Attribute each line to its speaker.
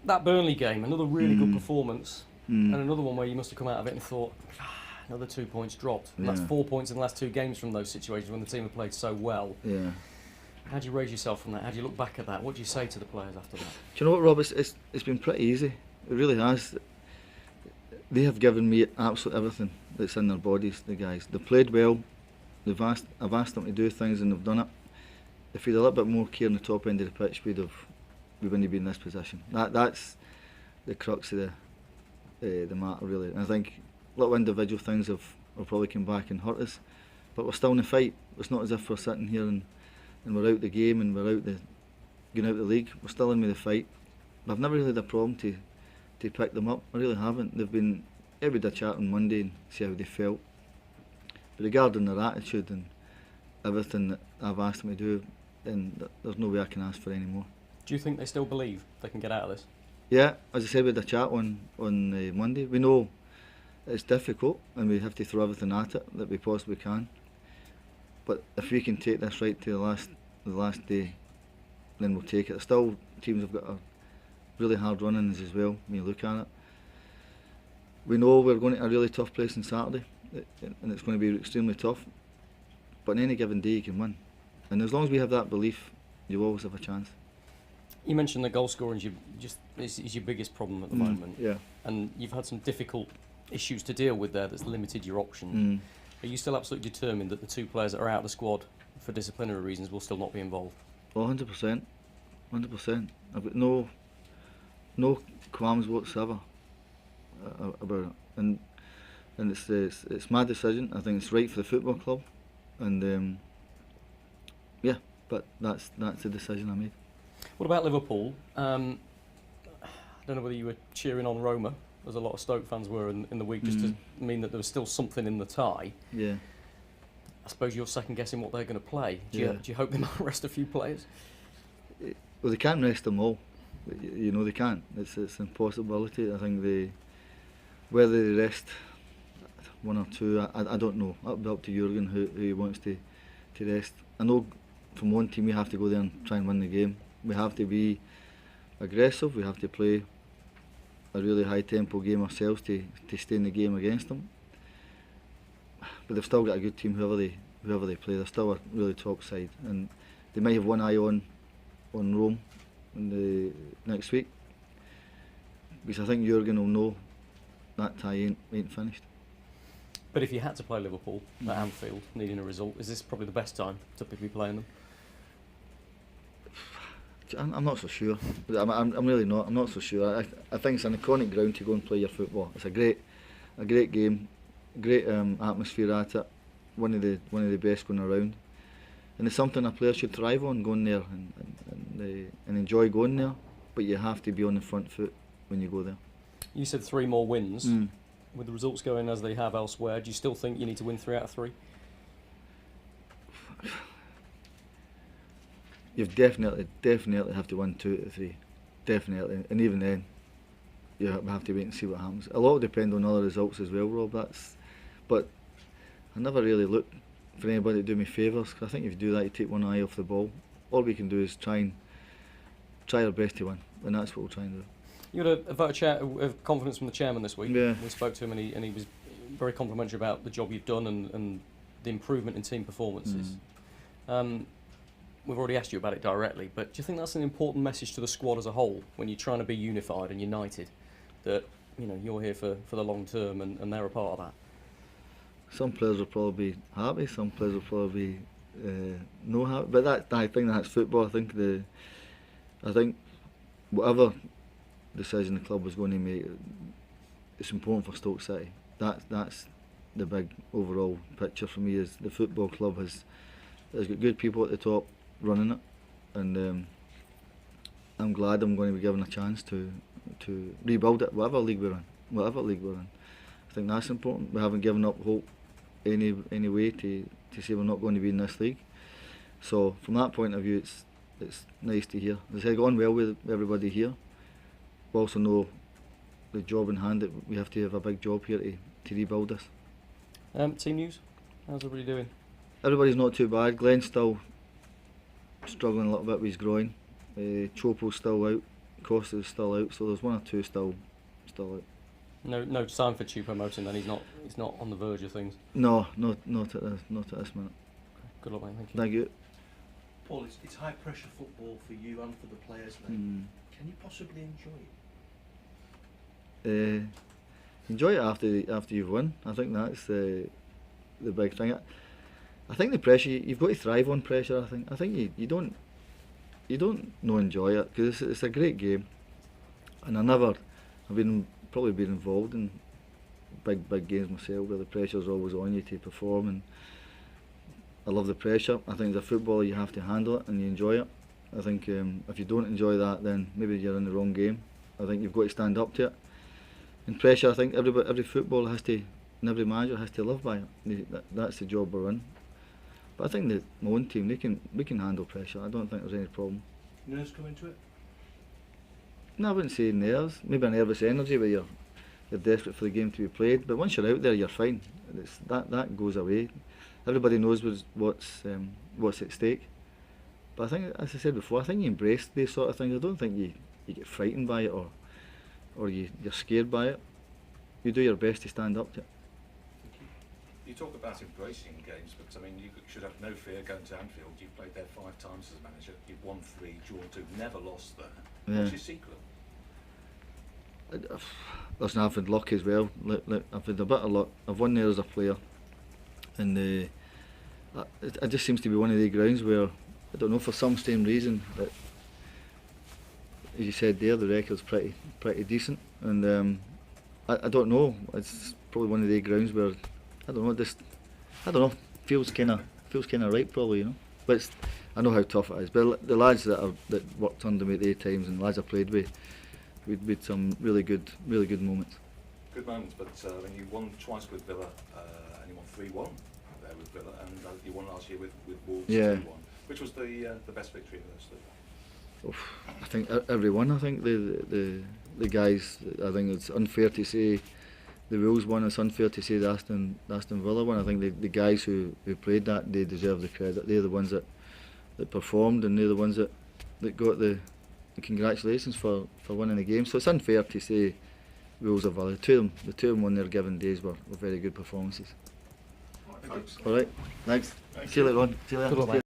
Speaker 1: That Burnley game, another really good performance, and another one where you must have come out of it and thought, another 2 points dropped. And that's 4 points in the last two games from those situations when the team have played so well.
Speaker 2: Yeah.
Speaker 1: How do you raise yourself from that? How do you look back at that? What do you say to the players after that?
Speaker 2: Do you know what, Rob? It's been pretty easy. It really has. They have given me absolutely everything that's in their bodies, the guys. They've played well. I've asked them to do things and they've done it. If we had a little bit more care on the top end of the pitch, we wouldn't be in this position. That's the crux of the matter, really. And I think little individual things have probably come back and hurt us, but we're still in the fight. It's not as if we're sitting here and we're out the game and we're going out the league. We're still in with the fight. I've never really had a problem to pick them up. I really haven't. They've been. We had a chat on Monday and see how they felt. But regarding their attitude and everything that I've asked them to do, then there's no way I can ask for any more.
Speaker 1: Do you think they still believe they can get out of this?
Speaker 2: Yeah, as I said, we had a chat on Monday. We know it's difficult and we have to throw everything at it that we possibly can. But if we can take this right to the last day, then we'll take it. Still, teams have got a really hard run in us as well when you look at it. We know we're going to a really tough place on Saturday, and it's going to be extremely tough. But on any given day you can win. And as long as we have that belief, you always have a chance.
Speaker 1: You mentioned the goal scoring is your biggest problem at the moment.
Speaker 2: Yeah.
Speaker 1: And you've had some difficult issues to deal with there that's limited your options. Are you still absolutely determined that the two players that are out of the squad for disciplinary reasons will still not be involved?
Speaker 2: Well, 100%. 100%. I've got no qualms whatsoever about it. And it's my decision. I think it's right for the football club. And yeah, but that's the decision I made.
Speaker 1: What about Liverpool? I don't know whether you were cheering on Roma, as a lot of Stoke fans were in the week, just to mean that there was still something in the tie.
Speaker 2: Yeah.
Speaker 1: I suppose you're second guessing what they're going to play. Do you hope they might rest a few players?
Speaker 2: Well, they can't rest them all. You know they can't. It's an impossibility. I think whether they rest one or two, I don't know. That'll be up to Jurgen who he wants to rest. I know from one team we have to go there and try and win the game. We have to be aggressive. We have to play a really high tempo game ourselves to stay in the game against them. But they've still got a good team whoever they play. They're still a really top side, and they might have one eye on Rome in the next week, because I think Jurgen will know that tie ain't finished.
Speaker 1: But if you had to play Liverpool at Anfield, needing a result, is this probably the best time to be playing them?
Speaker 2: I'm not so sure. I'm really not. I'm not so sure. I think it's an iconic ground to go and play your football. It's a great game, great atmosphere at it. One of the best going around, and it's something a player should thrive on, going there and enjoy going there. But you have to be on the front foot when you go there.
Speaker 1: You said 3 more wins. With the results going as they have elsewhere, do you still think you need to win 3 out of 3?
Speaker 2: You've definitely have to win 2 out of 3, definitely, and even then, you have to wait and see what happens. A lot will depend on other results as well, Rob. But I never really look for anybody to do me favours, because I think if you do that, you take one eye off the ball. All we can do is try our best to win, and that's what we'll try and do.
Speaker 1: You had a vote of confidence from the chairman this week.
Speaker 2: Yeah.
Speaker 1: We spoke to him, and he was very complimentary about the job you've done and the improvement in team performances. We've already asked you about it directly, but do you think that's an important message to the squad as a whole when you're trying to be unified and united, that you're here for the long term and they're a part of that?
Speaker 2: Some players will probably be happy, some players will probably no happy, but I think that's football. I think whatever decision the club was going to make, it's important for Stoke City. That's the big overall picture for me. Is the football club has got good people at the top running it, and I'm glad I'm going to be given a chance to rebuild it, whatever league we're in. I think that's important. We haven't given up hope any way to say we're not going to be in this league. So from that point of view, it's nice to hear. As I said, gone well with everybody here. We also know the job in hand, that we have to have a big job here to rebuild this.
Speaker 1: Team news, how's everybody doing?
Speaker 2: Everybody's not too bad. Glenn's still struggling a little bit with his groin. Chopo's still out Costa is still out, so there's one or two still out.
Speaker 1: No sign for Chupo Moting then. He's not on the verge of things.
Speaker 2: No, not at this minute.
Speaker 1: Good luck, mate. Thank you.
Speaker 2: Thank you.
Speaker 3: Paul, it's high pressure football for you and for the players now. Can you possibly enjoy it?
Speaker 2: Enjoy it after you've won. I think that's the big thing. I think the pressure, you've got to thrive on pressure. I think you don't not enjoy it, because it's a great game, and I've probably been involved in big games myself where the pressure's always on you to perform, and I love the pressure. I think as a footballer you have to handle it and you enjoy it. I think if you don't enjoy that, then maybe you're in the wrong game. I think you've got to stand up to it. And pressure, I think every footballer has to, and every manager has to live by it. That's the job we're in. But I think that my own team, we can handle pressure. I don't think there's any problem.
Speaker 3: Nerves come into it?
Speaker 2: No, I wouldn't say nerves. Maybe a nervous energy where you're desperate for the game to be played. But once you're out there, you're fine. That goes away. Everybody knows what's at stake. But I think, as I said before, I think you embrace these sort of things. I don't think you get frightened by it or you're scared by it. You do your best to stand up to it.
Speaker 4: You talk about embracing games, but I mean, you should have no fear going to Anfield. You've played there 5 times as manager. You've won 3, drawn 2, never lost there.
Speaker 2: Yeah.
Speaker 4: What's your secret?
Speaker 2: Listen, I've had luck as well. I've had a bit of luck. I've won there as a player, and it just seems to be one of the grounds where, I don't know, for some strange reason, that, as you said there, the record's pretty decent, and I don't know. It's probably one of the grounds where, I don't know, feels kind of right, probably, you know. But I know how tough it is. But the lads that worked under me at the times, and the lads I played with, we'd had some really good moments.
Speaker 4: Good moments, but when you won twice with Villa, and you won 3-1 there with Villa, and you won last year with Wolves 2-1. Which was the best victory of those 3?
Speaker 2: I think everyone. I think the guys. I think it's unfair to say the Wolves won. It's unfair to say the Aston Villa won. I think the guys who played that, they deserve the credit. They're the ones that performed, and they're the ones that got the congratulations for winning the game. So it's unfair to say Wolves or Villa. The two of them on their given days were very good performances.
Speaker 4: Thanks.
Speaker 2: All right, thanks. See you later on. See you later.